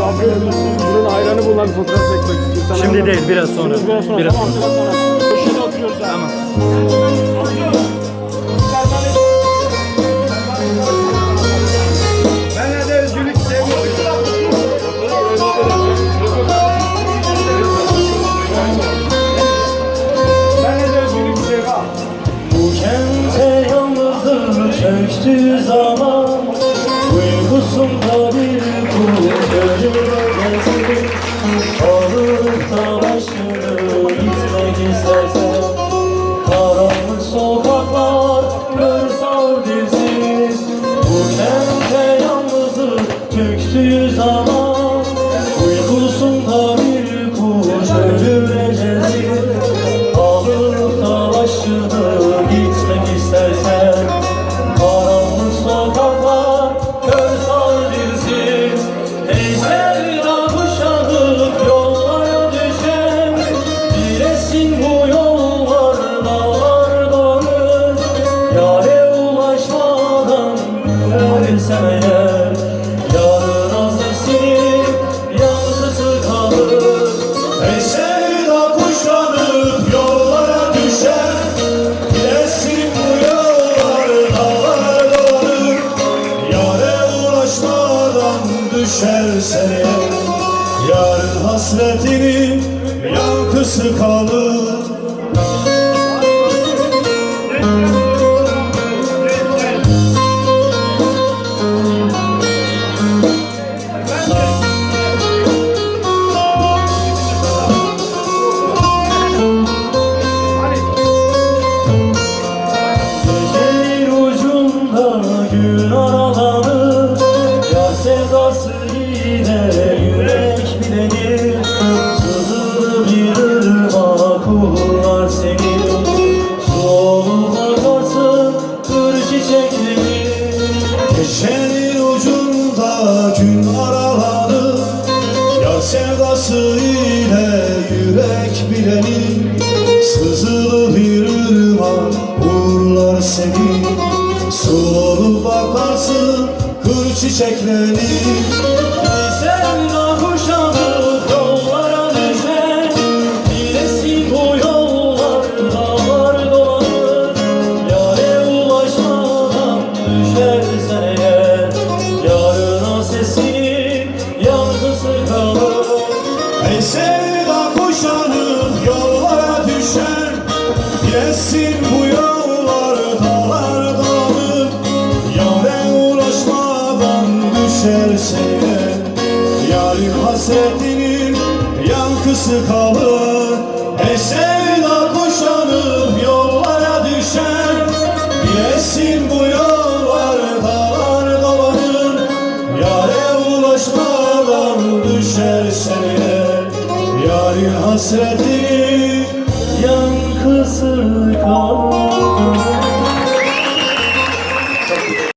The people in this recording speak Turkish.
Bunun hayranı bunlar, fotoğraf çekmek istiyorsan. Şimdi değil, biraz sonra. Biraz sonra. Köşede oturuyoruz. Tamam. Ben de özgürlük seviyorum. Bu kente yalnızlık çöktüğü zaman uykusunda bir kul görür gezdi. Alıp da başını gitmek istersen karanlık sokaklar kırsal dizsiz. Bu kente yalnızlık çöktüğü zaman uykusunda bir kuş ölür ecesi. Alıp da başını gitmek istersen karanlık sokaklar kırsal dizsiz. Ey sevda kuşanıp yollara düşen, bilesin bu yollar dağlar doğru. Yâre ulaşmadan ölsem eğer, yarına sesini yankısı kalır. Ey sevda kuşanıp yollara düşen, bilesin bu yollar dağlar doğru. Yâre ulaşmadan düşersen eğer, yarın hasretinin yankısı kalır. Gecenin ucunda gün aralanır, yar sevdası yine yürek bilenir. Sızılı bir ırmak uğurlar seni, su olup akarsın kır çiçekleri. Gecenin ucunda gün aralanır, yar sevdası ile yürek bilenir. Sızılı bir ırmak uğurlar seni, su olup bakarsın kır çiçeklenir. Sevda kuşanıp yollara düşen, bilesin bu yollar dağlar dolanır. Yâre ulaşmadan düşersen eğer, yarına sesinin yankısı kalır. Ey sevda kuşanıp yollara düşen, bilesin bu yollar dağlar dağılır. Yâre ulaşmadan düşerse eğer, yarın hasretinin yankısı kalır. Ey sevda kuşanıp yollara düşen, bilesin bu yollar dağlar dolanır. Yâre ulaşmadan düşerse eğer, yarın hasretinin Yankısı kalır.